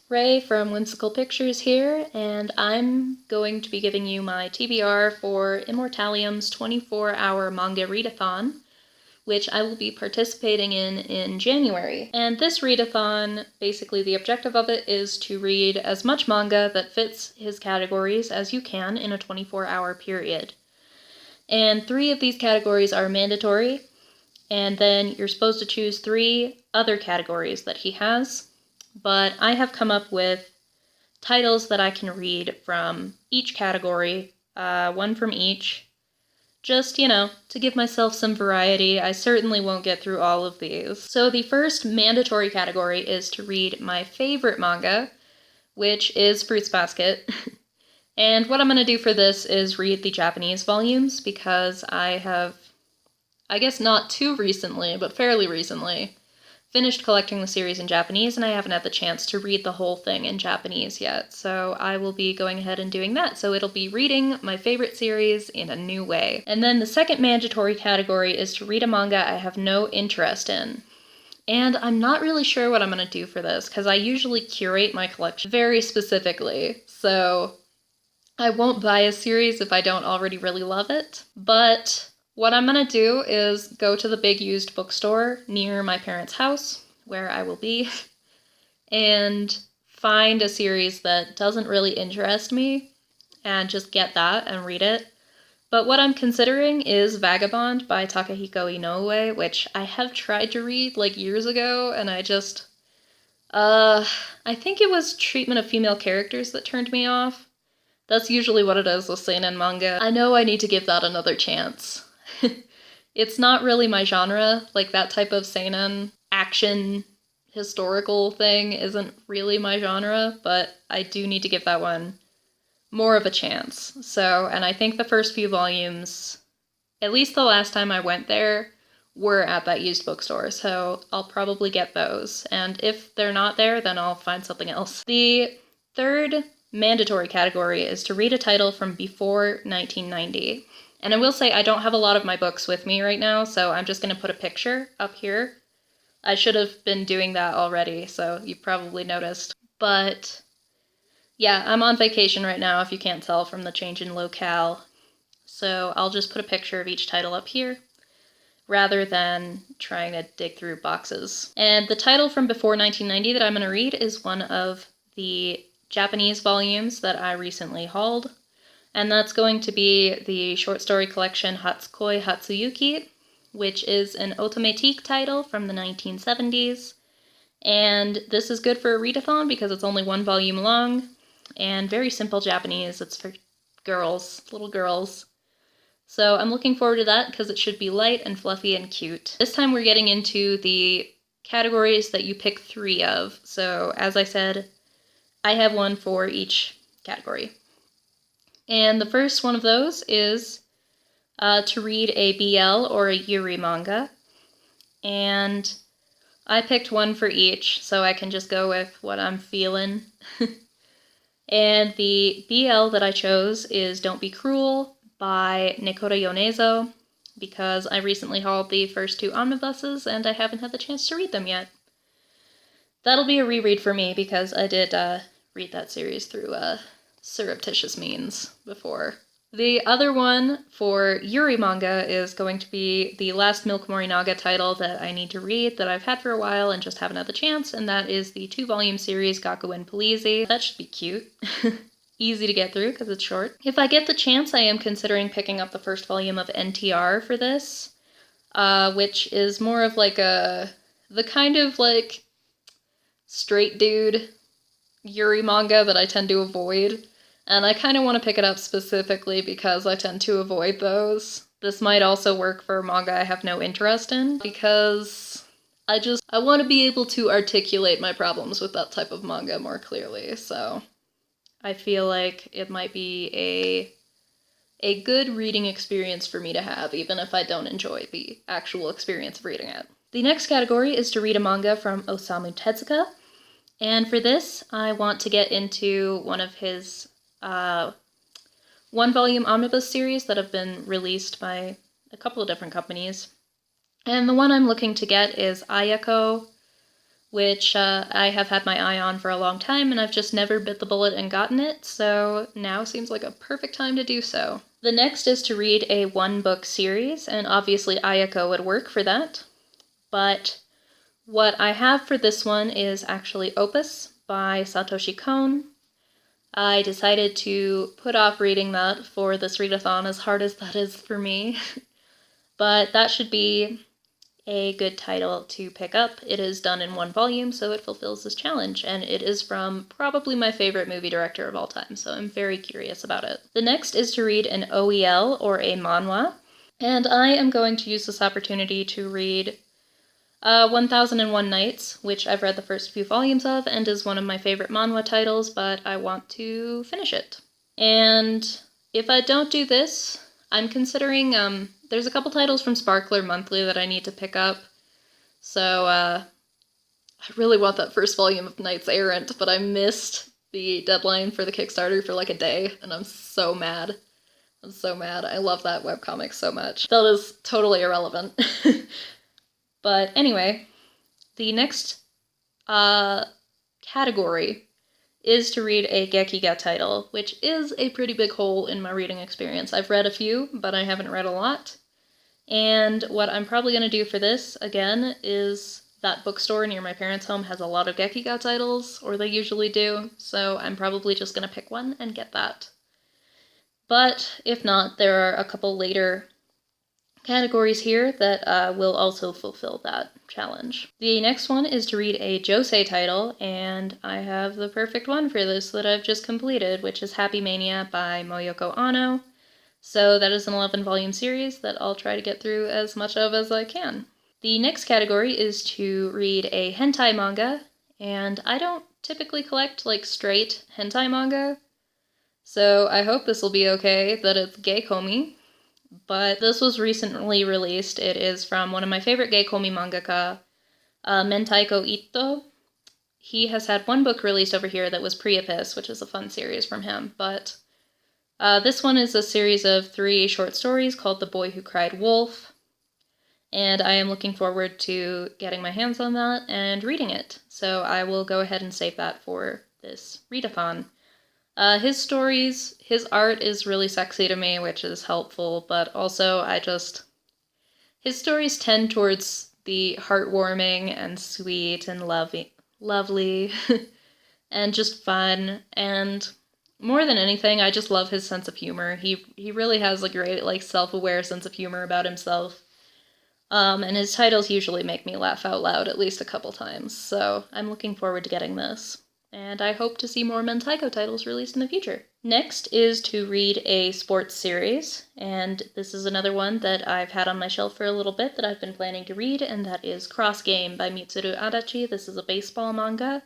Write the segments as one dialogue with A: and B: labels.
A: Ray from Whimsical Pictures here, and I'm going to be giving you my TBR for Immortallium's 24-hour manga readathon, which I will be participating in January. And this readathon, basically the objective of it is to read as much manga that fits his categories as you can in a 24-hour period. And 3 of these categories are mandatory, and then you're supposed to choose 3 other categories that he has. But I have come up with titles that I can read from each category, 1 from each, just, to give myself some variety. I certainly won't get through all of these. So the first mandatory category is to read my favorite manga, which is Fruits Basket. And what I'm going to do for this is read the Japanese volumes, because I have, I guess not too recently, but fairly recently, finished collecting the series in Japanese, and I haven't had the chance to read the whole thing in Japanese yet, so I will be going ahead and doing that. So it'll be reading my favorite series in a new way. And then the second mandatory category is to read a manga I have no interest in. And I'm not really sure what I'm going to do for this, because I usually curate my collection very specifically, so I won't buy a series if I don't already really love it. But what I'm going to do is go to the big used bookstore near my parents' house, where I will be, and find a series that doesn't really interest me, and just get that and read it. But what I'm considering is Vagabond by Takahiko Inoue, which I have tried to read years ago, and I think it was treatment of female characters that turned me off. That's usually what it is with seinen manga. I know I need to give that another chance. It's not really my genre, that type of seinen action historical thing isn't really my genre, but I do need to give that one more of a chance. So, and I think the first few volumes, at least the last time I went there, were at that used bookstore, so I'll probably get those. And if they're not there, then I'll find something else. The third mandatory category is to read a title from before 1990. And I will say I don't have a lot of my books with me right now, so I'm just going to put a picture up here. I should have been doing that already, so you've probably noticed. But yeah, I'm on vacation right now, if you can't tell from the change in locale. So I'll just put a picture of each title up here, rather than trying to dig through boxes. And the title from before 1990 that I'm going to read is one of the Japanese volumes that I recently hauled. And that's going to be the short story collection Hatsukoi Hatsuyuki, which is an automatique title from the 1970s. And this is good for a readathon because it's only 1 volume long and very simple Japanese. It's for girls, little girls. So I'm looking forward to that because it should be light and fluffy and cute. This time we're getting into the categories that you pick 3 of. So as I said, I have 1 for each category. And the first one of those is to read a BL or a Yuri manga. And I picked 1 for each, so I can just go with what I'm feeling. And the BL that I chose is Don't Be Cruel by Nekora Yonezo, because I recently hauled the first 2 omnibuses and I haven't had the chance to read them yet. That'll be a reread for me because I did read that series through surreptitious means before. The other one for Yuri manga is going to be the last Milk Morinaga title that I need to read that I've had for a while and just haven't had the chance, and that is the 2-volume series Gakuen Police. That should be cute. Easy to get through because it's short. If I get the chance, I am considering picking up the first volume of NTR for this, which is more of the kind of straight dude Yuri manga that I tend to avoid. And I kind of want to pick it up specifically because I tend to avoid those. This might also work for manga I have no interest in, because I want to be able to articulate my problems with that type of manga more clearly, so I feel like it might be a good reading experience for me to have, even if I don't enjoy the actual experience of reading it. The next category is to read a manga from Osamu Tezuka, and for this, I want to get into one of his 1-volume omnibus series that have been released by a couple of different companies. And the one I'm looking to get is Ayako, which I have had my eye on for a long time, and I've just never bit the bullet and gotten it, so now seems like a perfect time to do so. The next is to read a one-book series, and obviously Ayako would work for that, but what I have for this one is actually Opus by Satoshi Kon. I decided to put off reading that for this readathon, as hard as that is for me, but that should be a good title to pick up. It is done in one volume, so it fulfills this challenge, and it is from probably my favorite movie director of all time, so I'm very curious about it. The next is to read an OEL, or a manhwa, and I am going to use this opportunity to read 1001 Nights, which I've read the first few volumes of, and is one of my favorite manhwa titles, but I want to finish it. And if I don't do this, I'm considering, there's a couple titles from Sparkler Monthly that I need to pick up, so I really want that first volume of Knights Errant, but I missed the deadline for the Kickstarter for like a day, and I'm so mad. I'm so mad. I love that webcomic so much. That is totally irrelevant. But anyway, the next category is to read a Gekiga title, which is a pretty big hole in my reading experience. I've read a few, but I haven't read a lot. And what I'm probably going to do for this, again, is that bookstore near my parents' home has a lot of Gekiga titles, or they usually do, so I'm probably just going to pick one and get that. But if not, there are a couple later categories here that will also fulfill that challenge. The next one is to read a josei title, and I have the perfect one for this that I've just completed, which is Happy Mania by Moyoko Ano. So that is an 11-volume series that I'll try to get through as much of as I can. The next category is to read a hentai manga, and I don't typically collect like straight hentai manga, so I hope this will be okay that it's gay komi. But this was recently released. It is from one of my favorite gay komi mangaka, Mentaiko Ito. He has had one book released over here that was Priapus, which is a fun series from him, but this one is a series of 3 short stories called The Boy Who Cried Wolf, and I am looking forward to getting my hands on that and reading it, so I will go ahead and save that for this readathon. His stories, his art is really sexy to me, which is helpful, but also his stories tend towards the heartwarming and sweet and lovely and just fun, and more than anything, I just love his sense of humor. He really has a great, like, self-aware sense of humor about himself, and his titles usually make me laugh out loud at least a couple times, so I'm looking forward to getting this. And I hope to see more Mentaiko titles released in the future. Next is to read a sports series, and this is another one that I've had on my shelf for a little bit that I've been planning to read, and that is Cross Game by Mitsuru Adachi. This is a baseball manga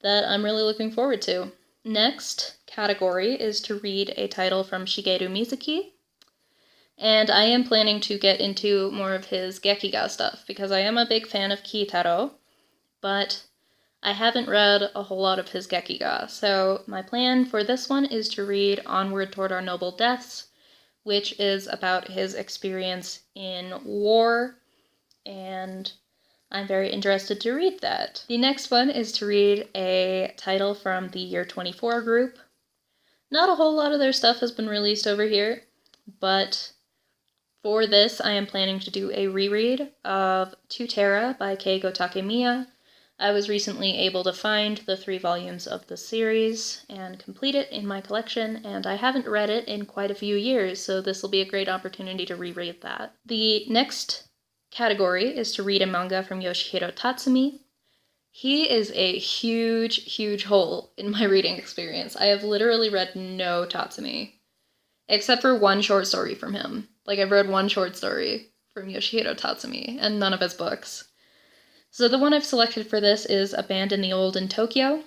A: that I'm really looking forward to. Next category is to read a title from Shigeru Mizuki, and I am planning to get into more of his Gekiga stuff, because I am a big fan of Kitaro, but I haven't read a whole lot of his Gekiga, so my plan for this one is to read Onward Toward Our Noble Deaths, which is about his experience in war, and I'm very interested to read that. The next one is to read a title from the Year 24 group. Not a whole lot of their stuff has been released over here, but for this I am planning to do a reread of Tutera by Keigo Takemiya. I was recently able to find the 3 volumes of the series and complete it in my collection, and I haven't read it in quite a few years, so this will be a great opportunity to reread that. The next category is to read a manga from Yoshihiro Tatsumi. He is a huge hole in my reading experience. I have literally read no Tatsumi, except for one short story from him. Like, I've read one short story from Yoshihiro Tatsumi, and none of his books. So the one I've selected for this is Abandon the Old in Tokyo,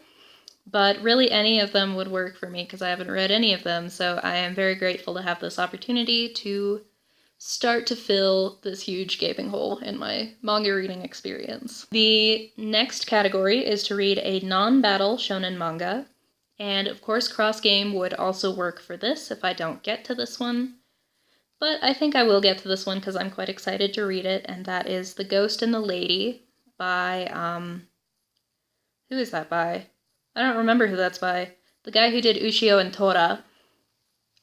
A: but really any of them would work for me because I haven't read any of them, so I am very grateful to have this opportunity to start to fill this huge gaping hole in my manga reading experience. The next category is to read a non-battle shonen manga, and of course Cross Game would also work for this if I don't get to this one, but I think I will get to this one because I'm quite excited to read it, and that is The Ghost and the Lady by Who is that by? I don't remember who that's by. The guy who did Ushio and Tora,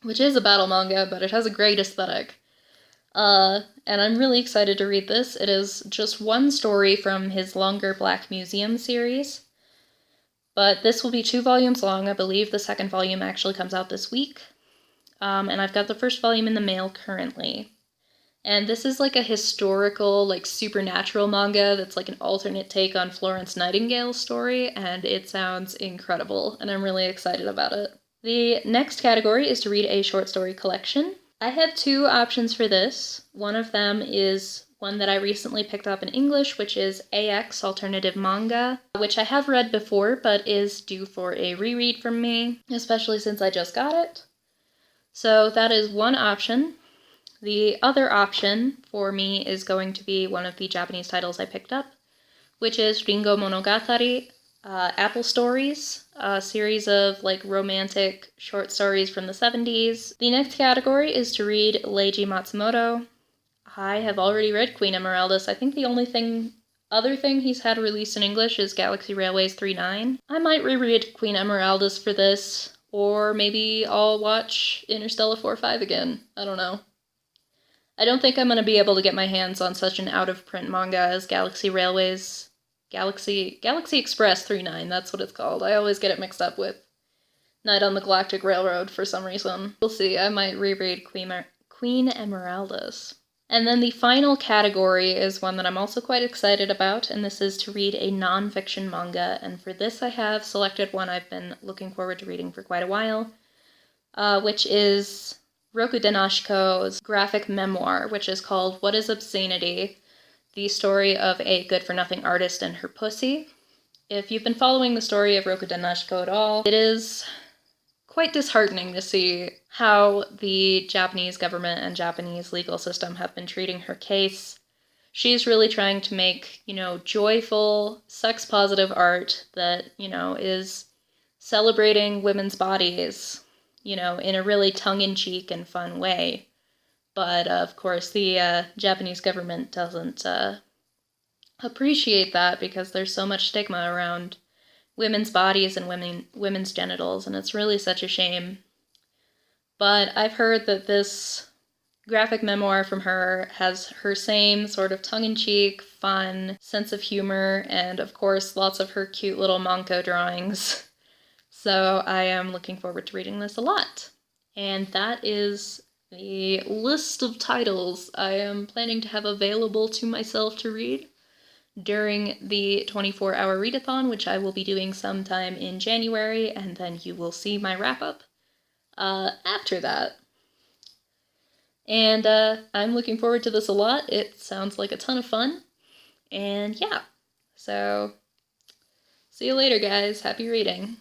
A: which is a battle manga, but it has a great aesthetic. And I'm really excited to read this. It is just one story from his longer Black Museum series. But this will be 2 volumes long. I believe the second volume actually comes out this week. And I've got the first volume in the mail currently. And this is like a historical, like supernatural manga that's like an alternate take on Florence Nightingale's story, and it sounds incredible, and I'm really excited about it. The next category is to read a short story collection. I have 2 options for this. One of them is one that I recently picked up in English, which is AX Alternative Manga, which I have read before, but is due for a reread from me, especially since I just got it. So that is one option. The other option for me is going to be one of the Japanese titles I picked up, which is Ringo Monogatari, Apple Stories, a series of like romantic short stories from the 70s. The next category is to read Leiji Matsumoto. I have already read Queen Emeraldus. I think the only other thing he's had released in English is Galaxy Railways 3-9. I might reread Queen Emeraldus for this, or maybe I'll watch Interstellar 4-5 again. I don't know. I don't think I'm going to be able to get my hands on such an out-of-print manga as Galaxy Express 3-9, that's what it's called. I always get it mixed up with Night on the Galactic Railroad for some reason. We'll see, I might reread Queen Emeraldus. And then the final category is one that I'm also quite excited about, and this is to read a non-fiction manga, and for this I have selected one I've been looking forward to reading for quite a while, which is Roku Denashiko's graphic memoir, which is called What is Obscenity? The story of a good-for-nothing artist and her pussy. If you've been following the story of Roku Denashiko at all, it is quite disheartening to see how the Japanese government and Japanese legal system have been treating her case. She's really trying to make, joyful, sex-positive art that, is celebrating women's bodies, in a really tongue-in-cheek and fun way. But, of course, the Japanese government doesn't appreciate that because there's so much stigma around women's bodies and women's genitals, and it's really such a shame. But I've heard that this graphic memoir from her has her same sort of tongue-in-cheek, fun sense of humor, and, of course, lots of her cute little manko drawings. So I am looking forward to reading this a lot. And that is the list of titles I am planning to have available to myself to read during the 24-hour readathon, which I will be doing sometime in January, and then you will see my wrap-up after that. And I'm looking forward to this a lot. It sounds like a ton of fun. And yeah, so see you later, guys. Happy reading.